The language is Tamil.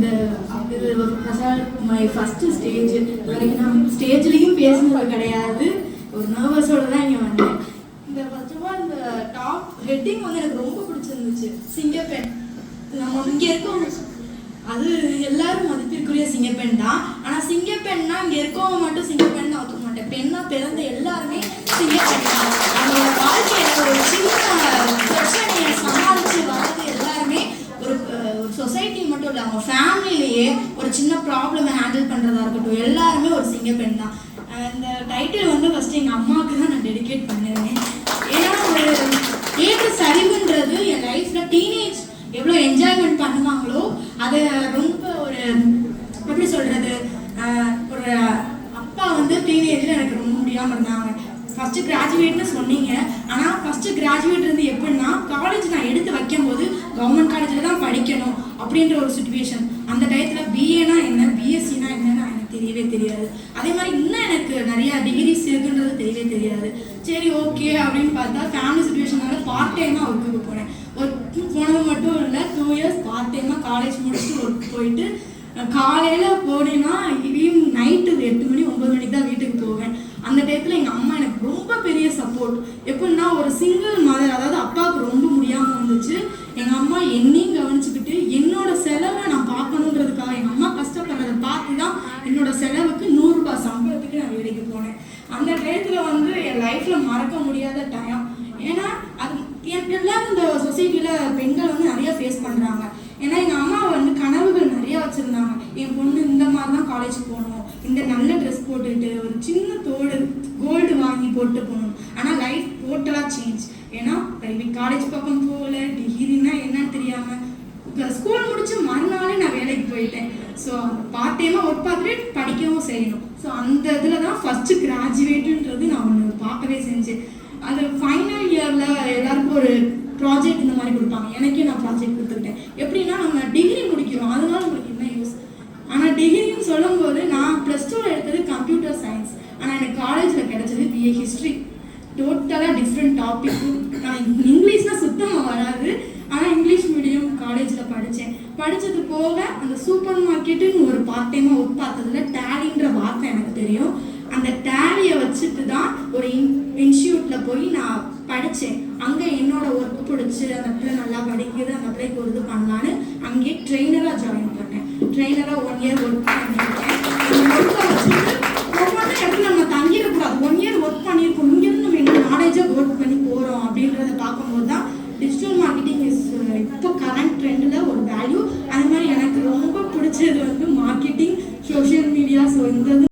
இது மை ஃபர்ஸ்ட் ஸ்டேஜ். வரைக்கும் நான் ஸ்டேஜ்லேயும் பேசுனது கிடையாது. ஒரு நர்வஸோட தான் இங்கே வந்தேன். இந்த ஃபர்ஸ்ட் ஆஃப் ஆல் இந்த டாப் ஹெட்டிங் வந்து எனக்கு ரொம்ப பிடிச்சிருந்துச்சு. சிங்கப்பெண் நம்ம இங்கே இருக்கோம், அது எல்லாரும் மதிப்பிற்குரிய சிங்கப்பெண் தான். ஆனால் சிங்கப்பெண்ணா இங்கே இருக்கவங்க மட்டும் சிங்கப்பெண் தான் ஒத்துக்க மாட்டேன். பெண்ணா பிறந்த எல்லாருமே சிங்கப்பெண் தான். அவங்களோட வாழ்க்கையில் ஒரு சின்ன பிரச்சனையை சமாளித்து வர்றது எல்லாருமே ஒரு சொசைட்டி மட்டும் இல்லை, அவங்க ஃபேமிலியிலேயே ஒரு சின்ன ப்ராப்ளமை ஹேண்டில் பண்ணுறதா இருக்கட்டும், எல்லாருமே ஒரு சிங்கப்பெண் தான். இந்த டைட்டில் வந்து ஃபஸ்ட்டு எங்கள் அம்மாவுக்கு தான் நான் டெடிகேட் பண்ணிருந்தேன். ஏன்னா ஒரு ஏற்ற சரிவுன்றது என் லைஃப்பில் டீனேஜ் எவ்வளோ என்ஜாய்மெண்ட் பண்ணுவாங்களோ அதை ரொம்ப ஒரு எப்படி சொல்கிறது, ஒரு அப்பா வந்து டீனேஜில் எனக்கு ரொம்ப முடியாமல் இருந்தாங்க. ஃபஸ்ட்டு கிராஜுவேட்னு சொன்னீங்க, ஆனால் ஃபஸ்ட்டு கிராஜுவேட் இருந்து எப்படின்னா காலேஜ் நான் எடுத்து வைக்கும்போது கவர்மெண்ட் காலேஜில் தான் படிக்கணும் அப்படின்ற ஒரு சுச்சுவேஷன். அந்த டயத்தில் பிஏனா என்ன, பிஎஸ்சினா என்னன்னு எனக்கு தெரியவே தெரியாது. அதே மாதிரி இன்னும் எனக்கு நிறையா டிகிரிஸ் இருக்குன்றது தெரியவே தெரியாது. சரி ஓகே அப்படின்னு பார்த்தா ஃபேமிலி சுச்சுவேஷனால பார்ட் டைமாக ஒர்க்குக்கு போனேன். ஒர்க்கு போனது மட்டும் இல்லை, 2 இயர்ஸ் பார்ட் டைமாக காலேஜ் முடிச்சுட்டு ஒர்க் போயிட்டு காலையில் போனேன்னா ஈவினிங் நைட்டு 8 மணி 9 மணிக்கு தான் வீட்டுக்கு போவேன். அந்த டயத்தில் எங்கள் அம்மா எனக்கு ரொம்ப பெரிய சப்போர்ட். எப்படின்னா ஒரு சிங்கிள் மதர், அதாவது அப்பாவுக்கு ரொம்ப முடியாமல் வந்துச்சு. எங்கள் அம்மா என்னையும் கவனிச்சுக்கிட்டு என்னோட செலவை நான் பார்க்கணுன்றதுக்காக எங்கள் அம்மா கஷ்டப்படுறதை பார்த்து தான் என்னோட செலவுக்கு 100 ரூபாய் சம்பளத்துக்கு நான் வேலைக்கு போனேன். அந்த டயத்தில் வந்து என் லைஃப்பில் மறக்க முடியாத டைம். ஏன்னா அது எல்லாரும் இந்த சொசைட்டியில் பெண்கள் வந்து நிறையா ஃபேஸ் பண்ணுறாங்க. ஏன்னா எங்கள் அம்மா வந்து கனவுகள் நிறையா வச்சுருந்தாங்க. என் பொண்ணு இந்த மாதிரி தான் காலேஜ் போகணும், இந்த நல்ல ட்ரெஸ் போட்டுக்கிட்டு ஒரு சின்ன தோடு கோல்டு வாங்கி போட்டு போகணும். ஆனால் லைஃப் டோட்டலாக சேஞ்ச். ஏன்னா ப்ரைவேட் காலேஜ் பக்கம் போகல, டிகிரினா என்னன்னு தெரியாமல் ஸ்கூல் முடிச்சு மறுநாளே நான் வேலைக்கு போயிட்டேன். ஸோ பார்ட் டைமாக ஒர்க் பார்த்துட்டு படிக்கவும் செய்யணும். ஸோ அந்த இதில் தான் ஃபஸ்ட்டு கிராஜுவேட்டுன்றது நான் ஒன்று பார்க்கவே செஞ்சேன். அது ஃபைனல் இயரில் எல்லாருக்கும் ஒரு ப்ராஜெக்ட் இந்த மாதிரி கொடுப்பாங்க. எனக்கே நான் ப்ராஜெக்ட் கொடுத்துக்கிட்டேன். எப்படின்னா நம்ம டிகிரி முடிக்கிறோம், அதனால உங்களுக்கு என்ன யூஸ். ஆனால் டிகிரின்னு சொல்லும்போது நான் +2 எடுத்தது கம்ப்யூட்டர் சயின்ஸ், ஆனால் எனக்கு காலேஜில் கிடைச்சது BA ஹிஸ்ட்ரி. டோட்டலாக டிஃப்ரெண்ட் டாபிக். நான் இங்கிலீஷ்னால் சுத்தமாக வராது, ஆனால் இங்கிலீஷ் மீடியம் காலேஜில் படித்தேன். படித்தது போக அந்த சூப்பர் மார்க்கெட்டுன்னு ஒரு பார்ட் டைமாக ஒர்க் பார்த்ததில் டேலின்ற வார்த்தை எனக்கு தெரியும். அந்த டேலியை வச்சுட்டு தான் ஒரு இன்ஸ்டியூட்டில் போய் நான் படித்தேன். அங்கே என்னோட ஒர்க் பிடிச்சி அந்த பிள்ளை நல்லா படிக்குது, அந்த பிள்ளைக்கு ஒரு இது பண்ணலான்னு அங்கேயே ட்ரெயினராக ஜாயின் பண்ணேன். ட்ரெயினராக 1 இயர் ஒர்க் பண்ணியிருக்கேன். அந்த ஒர்க்கை வச்சுட்டு ஒவ்வொரு இடத்துல நம்ம தங்கிடக்கூடாது. 1 இயர் ஒர்க் பண்ணியிருக்கோம், இங்கேருந்து நம்ம என்ன நாலேஜாக ஒர்க் பண்ணி போகிறோம் அப்படின்றத பார்க்கும்போது தான் டிஜிட்டல் மார்க்கெட்டிங் இஸ் இப்போ கரண்ட் ட்ரெண்டில் ஒரு வேல்யூ. அது மாதிரி எனக்கு ரொம்ப பிடிச்சது வந்து மார்க்கெட்டிங், சோஷியல் மீடியா. ஸோ இந்த